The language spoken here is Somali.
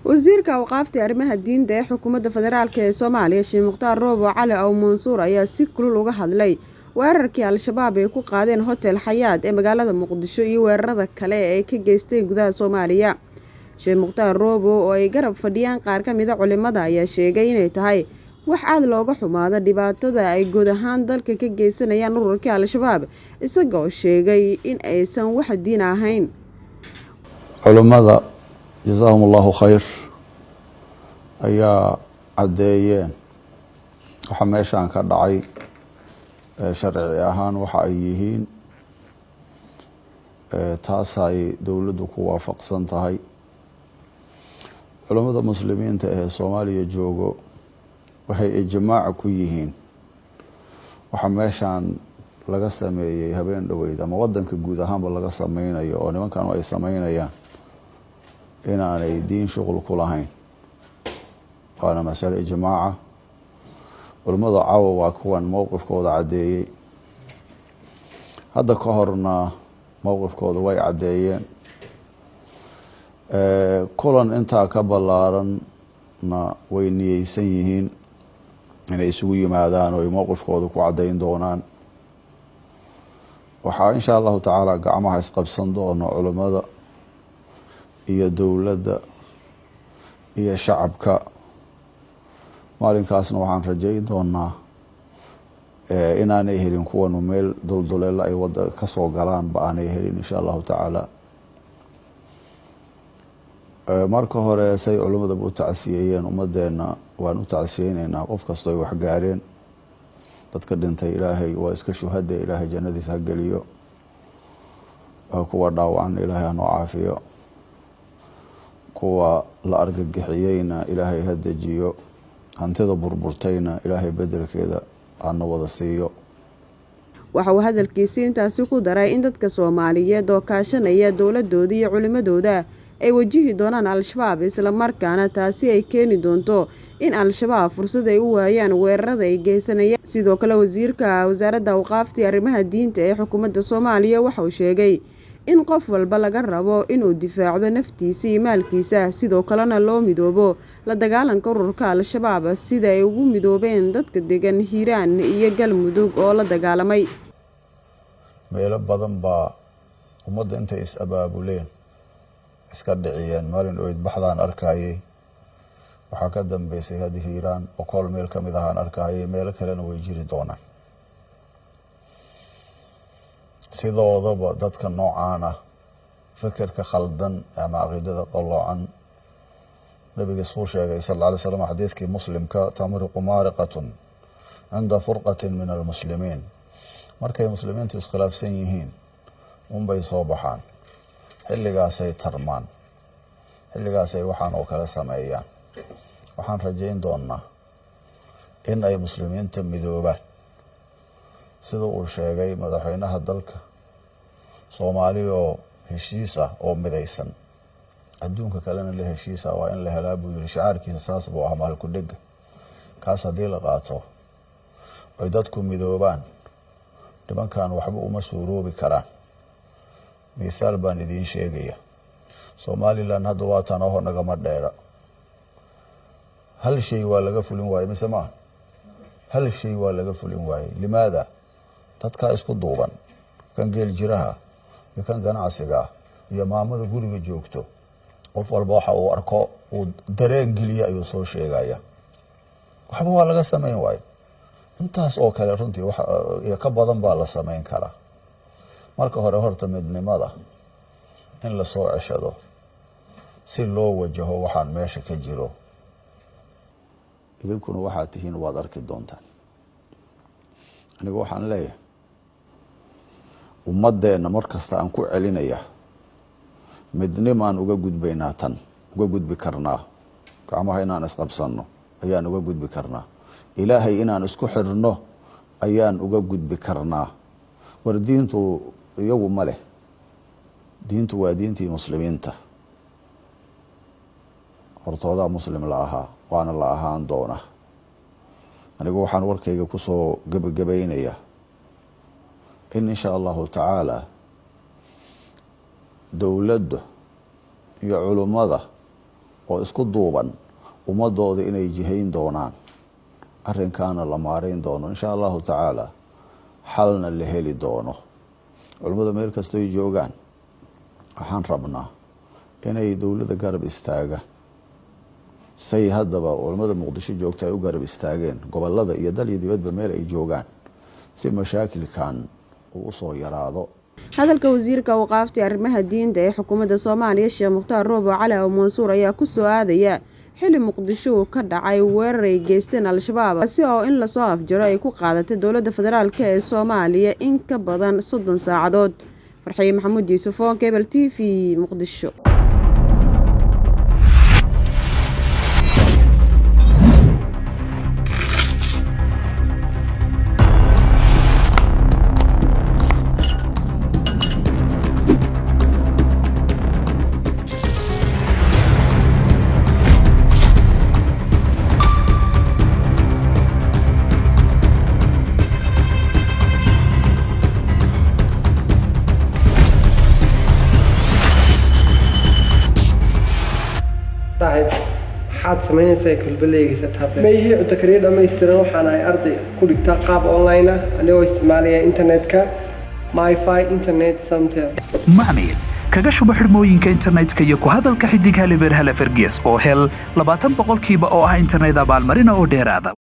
wasiirka awqaafta arrimaha diinta ee xukuumadda federaalk ee Soomaaliya Sheekh Mukhtaar Roobo Cali Aw Mansuur ayaa si kulul uga hadlay weerarkii Al-Shabaab ay ku qaadeen Hotel Xayaat ee magaalada Muqdisho iyo weerarada kale ee ay ka geysteen gudaha Soomaaliya. Sheekh Mukhtaar Roobo oo ay garab fadhiyaan qaar ka mid ah culimada ayaa sheegay inay tahay wax aad looga xumaado dhibaatada ay guud ahaan dalka ka geysanayaan ururka Al-Shabaab, isagoo sheegay in aysan wax diin ahayn. culimada jazaahumullahu khayr ayaa caddeeyeen waxa meeshaan ka dhacay sharci ahaan waxa ay yihiin taas ay dowladdu ku waafaqsan tahay. culimada muslimiinta ee Soomaaliya joogo waxay ijmaac ku yihiin waxa meeshaan laga sameeyay habeen dhaweyd ama wadanka guud ahaanba laga sameynayo oo nimankan ay sameynayaan inaanay diin shuqul ku lahayn, waana masale ijmaaca. culimada caawa waa kuwan mowqifkooda caddeeyey, hadda ka horna mowqifkooda way caddeeyeen. kulan intaa ka ballaaranna way niyeysan yihiin inay isugu yimaadaan oo ay mowqifkooda ku caddayn doonaan. waxaa insha allahu tacaala gacmaha isqabsan doono culimada iyo dowladda iyo shacabka. maalinkaasna waxaan rajayn doonaa inaanay helin kuwanu meel dulduleela ay wada ka soo galaanba aanay helin insha allahu tacaala. marka hore say culimadaba u tacsiyeeyeen ummadeena waan u tacsiyeyneynaa. qof kastoo ay waxgaareen, dadka dhintay ilaahay waa iska shuhada, ilaahay jannadiisa ha geliyo. kuwa dhaawacan ilaahay hanoo caafiyo, kuwa la argagixiyeyna ilaahay ha dejiyo, hantida burburtayna ilaahay bedelkeeda hana wada siiyo. waxa uu hadalkiisii intaasi ku daray in dadka Soomaaliyeed oo kaashanaya dowladooda iyo culimadooda ay wajihi doonaan Al-Shabaab, isla markaana taasi ay keeni doonto in Al-Shabaab fursad ay u waayaan weerarada ay geysanayaan. sidoo kale wasiirka wasaaradda awqaafta arrimaha diinta ee xukuumadda Soomaaliya waxa uu sheegay in qof walba laga rabo inuu difaacdo naftiisa iyo maalkiisa, sidoo kalena loo midoobo la dagaalanka ururka Al-Shabaab sida ay ugu midoobeen dadka degan Hiiraan iyo Galmudug oo la dagaalamay. meelo badan baa ummadda intay is-abaabuleen iska dhiciyeen. maalin dhaweyd baxdaan arkayay, waxaa ka dambeysay hadda Hiiraan boqol meel ka mid ahaan arkayay, meelo kalena way jiri doonaan. sidoodaba dadka noocaan ah fikirka khaldan ama caqiidada qalloocan, nabiga suu sheegay sal alla alay slam xadiidkii muslimka, tamriqu maariqatun cinda furqatin min almuslimiin. markay muslimiintu iskhilaafsan yihiin unbay soo baxaan, xilligaasay tarmaan, xilligaasay waxaan oo kale sameeyaan. waxaan rajayn doonaa in ay muslimiinta midoobaan sida uu sheegay madaxweynaha dalka. Soomaaliya oo heshiis ah oo midaysan, adduunka kalena la heshiisa waa in la helaa buu yiri. shacaarkiisa saas buu ahaa, maalku dhega kaas haddii la qaato ay dadku midoobaan, nimankan waxba uma suuroobi karaan. misaal baan idiin sheegaya, Somaliland hadda waa tan oo nagama dheera. hal shay waa laga fulin waaye mise ma hal shay waa laga fulin waaye. limaada? dadka isku duuban, kan geel jiraha iyo kan ganacsiga iyo maamada guriga joogto, qof walba waxa uu arko uu dareen geliya ayuu soo sheegaya. waxba waa laga sameyn waaye. intaas oo kale runtii wax iyo ka badan baa la sameyn karaa. marka hore horta midnimada in la soo ceshado si loo wajaho waxaan meesha ka jiro. idinkuna waxaad tihiin waad arki doontaan. anigu waxaan leeyahay ummadeena markasta aan ku celinaya midnimaan uga gudbaynaa, tan uga gudbi karnaa. gacmaha inaan isqabsanno ayaan uga gudbi karnaa. ilaahay inaan isku xirno ayaan uga gudbi karnaa. war diintu iyagu ma leh, diintu waa diintii muslimiinta. hortoodaa muslim la ahaa, waana la ahaan doona. anigu waxaan warkayga kusoo gebagabaynayaa in insha allahu tacaala dowladda iyo culimmada oo isku duuban ummadooda inay jihayn doonaan arrinkaana la maarayn doono insha allahu tacaala xalna la heli doono culimmada meel kastoy joogaan waxaan rabnaa inay dowladda garab istaaga say haddaba culimmada muqdisho joogta ay u garab istaageen gobolada iyo dal iyo dibadba meel ay joogaan si mashaakilkan uu usoo yaraado. hadalka wasiirka waqaafta arrimaha diinta ee xukuumadda Soomaaliya Sheekh Mukhtaar Roobo Cali oo Mansuur ayaa ku soo aadaya xilli Muqdisho ka dhacay weerar ay geysteen Al-Shabaab si oo in la soo afjaro ay ku qaadatay dowladda federaalka ee Soomaaliya in ka badan 30 saacadood. Farxiye Maxamuud Yuusuf oo Cable TV Muqdisho. صاحب حاد سمين سايكل بليغي ستابلت ما هي تكرير ما يسترن waxaan ay arday ku dhigtaa qaab online ah anigoo isticmaalaya internetka MiFi internet samtel macmiil kaga shubo xirmooyinka internetka iyo ku hadalka xidig haliber hal Fergees oo hel 20% oo ah internet abaalmarin oo dheeraad ah